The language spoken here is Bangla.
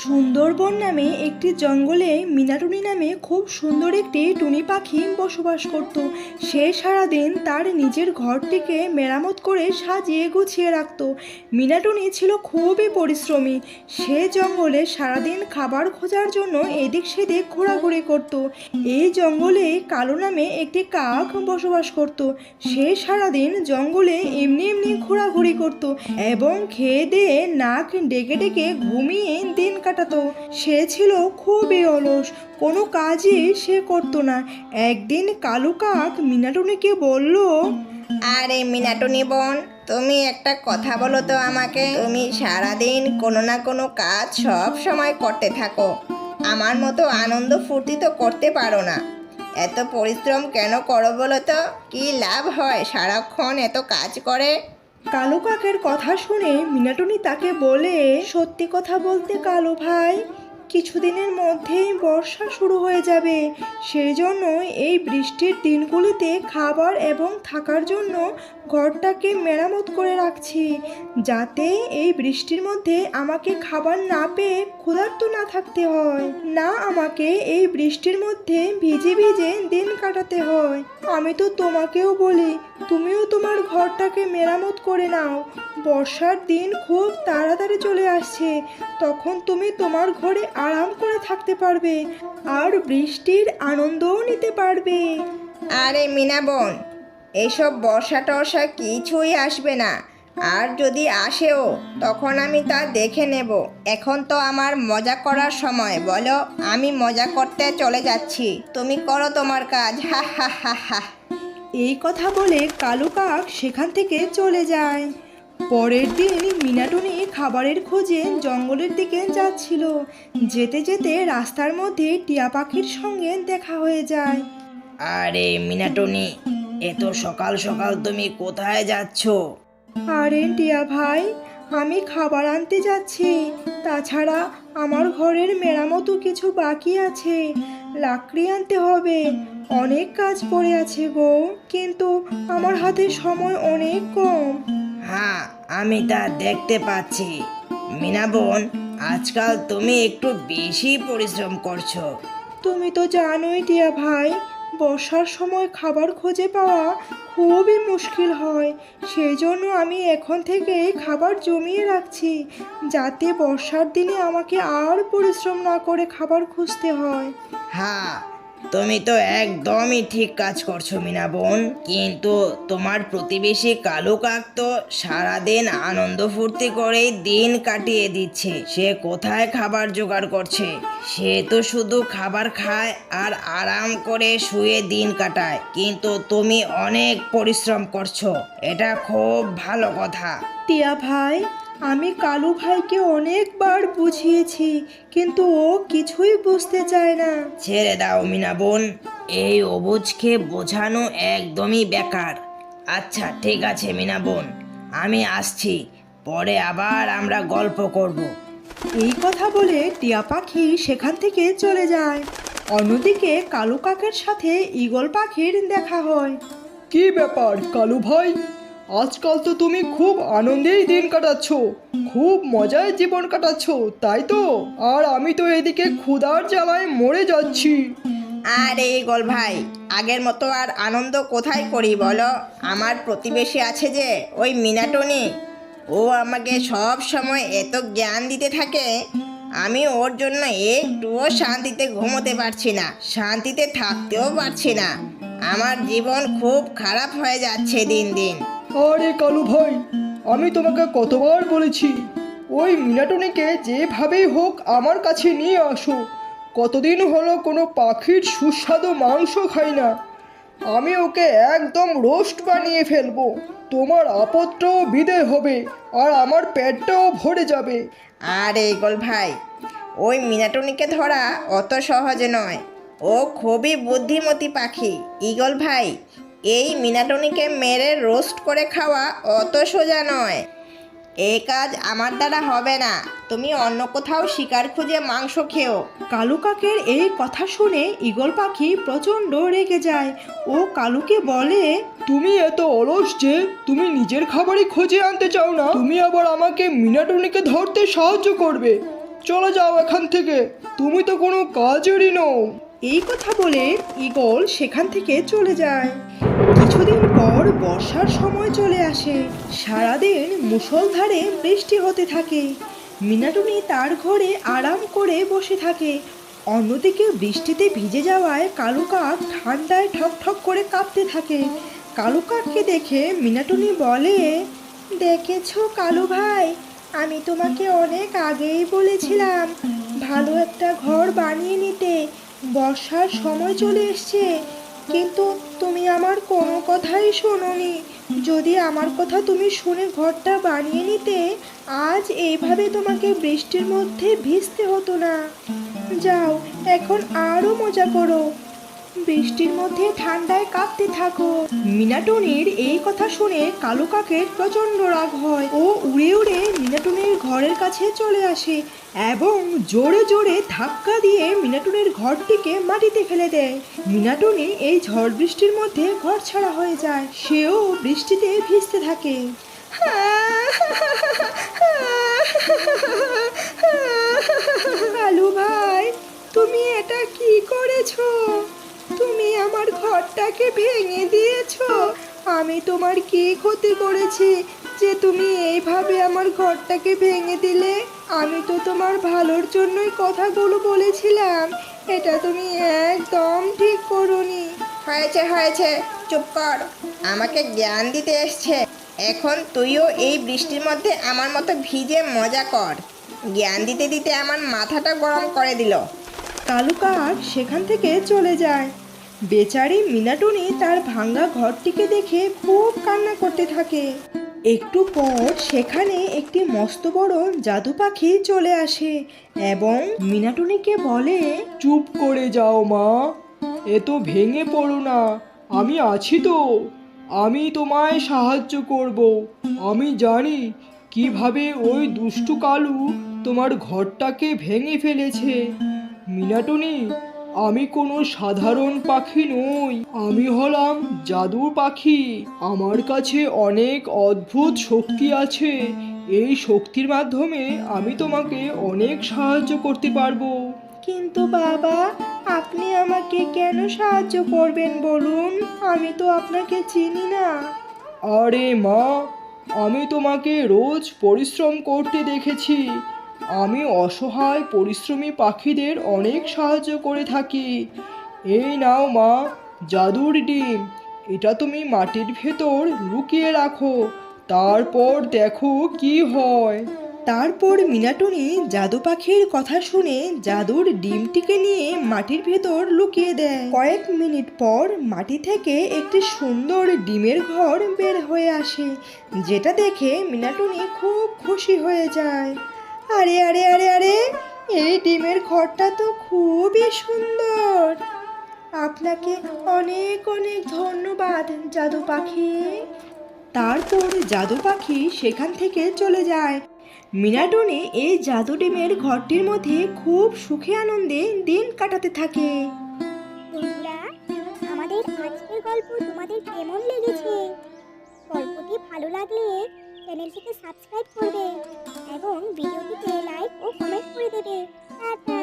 সুন্দরবন নামে একটি জঙ্গলে মিনাটুনি নামে খুব সুন্দর একটি টুনি পাখি বসবাস করত। সে সারাদিন তার নিজের ঘরটিকে মেরামত করে সাজিয়ে গুছিয়ে রাখত। মিনাটুনি ছিল খুবই পরিশ্রমী। সে জঙ্গলে সারাদিন খাবার খোঁজার জন্য এদিক সেদিক ঘোরাঘুরি করত। এই জঙ্গলে কালো নামে একটি কাক বসবাস করত। সে সারাদিন জঙ্গলে এমনি এমনি ঘোরাঘুরি করত এবং খেয়ে দিয়ে নাক ডেকে ডেকে ঘুমিয়ে দিন কাটাতো। সে ছিল খুবই অলস, কোনো কাজই সে করতো না। একদিন কালু কাক মিনাটুনিকে বলল, আরে মিনাটুনি বোন, তুমি একটা কথা বলো তো আমাকে। তুমি সারাদিন কোনো না কোনো কাজ সব সময় করতে থাকো, আমার মতো আনন্দ ফুর্তি তো করতে পারো না। এত পরিশ্রম কেন করো বলো তো? কি লাভ হয় সারাক্ষণ এত কাজ করে? কালু কাকের কথা শুনে মিনাটুনি তাকে বলে, সত্যি কথা বলতে কালু ভাই, কিছুদিনের মধ্যেই বর্ষা শুরু হয়ে যাবে। সেই জন্য এই বৃষ্টির দিনগুলিতে খাবার এবং থাকার জন্য ঘরটাকে মেরামত করে রাখছি, যাতে এই বৃষ্টির মধ্যে আমাকে খাবার না পেয়ে ক্ষুধার্ত না থাকতে হয়, না আমাকে এই বৃষ্টির মধ্যে ভিজে ভিজে দিন কাটাতে হয়। আমি তো তোমাকেও বলি, তুমিও তোমার ঘরটাকে মেরামত করে নাও। বর্ষার দিন খুব তাড়াতাড়ি চলে আসছে, তখন তুমি তোমার ঘরে আরাম করে থাকতে পারবে আর বৃষ্টির আনন্দও নিতে পারবে। আরে মিনা বোন, এইসব বর্ষা টর্ষা কিছুই আসবে না, আর যদি আসেও তখন আমি তা দেখে নেব। এখন তো আমার মজা করার সময়, বলো আমি মজা করতে চলে যাচ্ছি, তুমি করো তোমার কাজ, হা হা হা হা। এই কথা বলে কালু কাক সেখান থেকে চলে যায়। পরের দিন মিনাটুনি খাবারের খোঁজে জঙ্গলের দিকে যাচ্ছিল। যেতে যেতে রাস্তার মধ্যে টিয়া পাখির সঙ্গে দেখা হয়ে যায়। আরে মিনাটুনি, এত সকাল সকাল তুমি কোথায় যাচ্ছ? আরে টিয়া ভাই, আমি খাবার আনতে যাচ্ছি। তাছাড়া আমার ঘরের মেরামতও কিছু বাকি আছে, লাকড়ি আনতে হবে, অনেক কাজ পড়ে আছে গো, কিন্তু আমার হাতে সময় অনেক কম। হ্যাঁ, আমি তা দেখতে পাচ্ছি। মিনা বোন, আজকাল তুমি একটু বেশি পরিশ্রম করছো। তুমি তো জানোই টিয়া ভাই, বর্ষার সময় খাবার খুঁজে পাওয়া খুবই মুশকিল হয়। সেই জন্য আমি এখন থেকেই খাবার জমিয়ে রাখছি, যাতে বর্ষার দিনে আমাকে আর পরিশ্রম না করে খাবার খুঁজতে হয়। হ্যাঁ, তুমি তো একদমই ঠিক কাজ করছো মিনা বোন, কিন্তু তোমার প্রতিবেশী কালু কাক তো সারাদিন আনন্দ ফুর্তি করেই দিন কাটিয়ে দিচ্ছে। সে কোথায় খাবার জোগাড় করছে? সে তো শুধু খাবার খায় আর আরাম করে শুয়ে দিন কাটায়, কিন্তু তুমি অনেক পরিশ্রম করছো, এটা খুব ভালো কথা। টিয়া ভাই, আমি কালু ভাইকে অনেকবার বুঝিয়েছি, কিন্তু ও কিছুই বুঝতে চায় না। ছেড়ে দাও মিনা বোন, এই অবুঝকে বোঝানো একদমই বেকার। আচ্ছা ঠিক আছে মিনা বোন, আমি আসছি, পরে আবার আমরা গল্প করব। এই কথা বলে টিয়া পাখি সেখান থেকে চলে যায়। অন্যদিকে কালু কাকের সাথে ঈগল পাখির দেখা হয়। কি ব্যাপার কালু ভাই, আজকাল তো তুমি খুব আনন্দেই দিন কাটাচ্ছ, খুব মজায় জীবন কাটাচ্ছ, তাই তো? আর আমি তো এদিকে ক্ষুধার জ্বালায় মরে যাচ্ছি। আরে গোল ভাই, আগের মতো আর আনন্দ কোথায় করি বলো? আমার প্রতিবেশী আছে যে ওই মিনাটুনি, ও আমাকে সব সময় এত জ্ঞান দিতে থাকে, আমি ওর জন্য একটুও শান্তিতে ঘুমোতে পারছি না, শান্তিতে থাকতেও পারছি না। আমার জীবন খুব খারাপ হয়ে যাচ্ছে দিন দিন। আরে কালু ভাই, আমি তোমাকে কতবার বলেছি ওই মিনাটনিকে যেভাবেই হোক আমার কাছে নিয়ে আসো। কতদিন হলো কোনো পাখির সুস্বাদু মাংস খাই না। আমি ওকে একদম রোস্ট বানিয়ে ফেলবো, তোমার আপদটাও বিদায় হবে আর আমার পেটটাও ভরে যাবে। আরে গোল ভাই, ওই মিনাটুনিকে ধরা অত সহজ নয়, ও খুবই বুদ্ধিমতী পাখি। ঈগল ভাই, এই মিনাটুনিকে মেরে রোস্ট করে খাওয়া অত সোজা নয়, এই কাজ আমার দ্বারা হবে না, তুমি অন্য কোথাও শিকার খুঁজে মাংস খেও। কালু কাকের এই কথা শুনে ঈগল পাখি প্রচণ্ড রেগে যায়। ও কালুকে বলে, তুমি এত অলস যে তুমি নিজের খাবারই খুঁজে আনতে চাও না, তুমি আবার আমাকে মিনাটনিকে ধরতে সাহায্য করবে। চলে যাও এখান থেকে, তুমি তো কোনো কাজেরই নও। এই কথা বলে ঈগল সেখান থেকে চলে যায়। কিছুদিন পর বর্ষার সময় চলে আসে। সারাদিন মুষলধারে বৃষ্টি হতে থাকে। মিনাটুনি তার ঘরে আরাম করে বসে থাকে। অন্যদিকে বৃষ্টিতে ভিজে যাওয়ায় কালু কাক ঠান্ডায় ঠক করে কাঁপতে থাকে। কালু কাককে দেখে মিনাটুনি বলে, দেখেছো কালু ভাই, আমি তোমাকে অনেক আগেই বলেছিলাম ভালো একটা ঘর বানিয়ে নিতে, বর্ষার সময় চলে এসছে, কিন্তু তুমি আমার কোনো কথাই শোনোনি। যদি আমার কথা তুমি শুনে ঘরটা বানিয়ে নিতে, আজ এইভাবে তোমাকে বৃষ্টির মধ্যে ভিজতে হতো না। যাও, এখন আরো মজা করো, বৃষ্টির মধ্যে ঠান্ডায় কাঁপতে থাকো। মিনাটনির এই কথা শুনে কালু কাকের প্রচন্ড রাগ হয়। ও উড়ে উড়ে মিনাটনির ঘরের কাছে চলে আসে এবং জোরে জোরে ধাক্কা দিয়ে মিনাটনির ঘরটিকে মাটিতে ফেলে দেয়। মিনাটনি এই ঝড় বৃষ্টির মধ্যে ঘর ছাড়া হয়ে যায়। সেও বৃষ্টিতে ভিজতে থাকে। কালু ভাই, তুমি এটা কি করেছো? তুমি আমার ঘরটাকে ভেঙে দিয়েছো। আমি তোমার কি ক্ষতি করেছি যে তুমি এইভাবে আমার ঘরটাকে ভেঙে দিলে? আমি তো তোমার ভালোর জন্যই কথাগুলো বলেছিলাম। এটা তুমি একদম ঠিক করোনি। হয়েছে হয়েছে, চুপ কর। আমাকে জ্ঞান দিতে এসছে, এখন তুইও এই বৃষ্টির মধ্যে আমার মতো ভিজে মজা কর। জ্ঞান দিতে দিতে আমার মাথাটা গরম করে দিল। কালু কাক সেখান থেকে চলে যায়। বেচারি মিনাটুনি তার ভাঙা ঘরটিকে দেখে খুব কান্না করতে থাকে। একটু পর সেখানে একটি মস্ত বড় জাদু পাখি চলে আসে এবং মিনাটুনিকে বলে, চুপ করে যাও মা, এ তো ভেঙে পড়ো না, আমি আছি তো, আমি তোমায় সাহায্য করব। আমি জানি কিভাবে ওই দুষ্টু কালু তোমার ঘরটাকে ভেঙে ফেলেছে। মিনাটনি, আমি কোনো সাধারণ পাখি নই, আমি হলাম জাদুর পাখি। আমার কাছে অনেক অদ্ভুত শক্তি আছে। এই শক্তির মাধ্যমে আমি তোমাকে অনেক সাহায্য করতে পারবো। কিন্তু বাবা, আপনি আমাকে কেন সাহায্য করবেন বলুন? আমি তো আপনাকে চিনি না। আরে মা, আমি তোমাকে রোজ পরিশ্রম করতে দেখেছি। আমি অসহায় পরিশ্রমী পাখিদের অনেক সাহায্য করে থাকি। এই নাও মা, জাদুর ডিম। এটা তুমি মাটির ভেতর লুকিয়ে রাখো, তারপর দেখো কি হয়। তারপর মিনাটুনি জাদু পাখির কথা শুনে জাদুর ডিমটিকে নিয়ে মাটির ভেতর লুকিয়ে দেয়। কয়েক মিনিট পর মাটি থেকে একটি সুন্দর ডিমের ঘর বের হয়ে আসে, যেটা দেখে মিনাটুনি খুব খুশি হয়ে যায়। আরে আরে আরে আরে, এই ডিমের ঘরটা তো খুবই সুন্দর। আপনাকে অনেক অনেক ধন্যবাদ জাদু পাখি। তারপর জাদু পাখি সেখান থেকে চলে যায়। মিনাটনি এই জাদু ডিমের ঘরটির মধ্যে খুব সুখে আনন্দে দিন কাটাতে থাকে। বন্ধুরা, আমাদের আজকের গল্প তোমাদের কেমন লেগেছে? গল্পটি ভালো লাগলে চ্যানেলটিকে সাবস্ক্রাইব করবে এবং ভিডিওটিতে লাইক ও কমেন্ট করে দেবে। টাটা।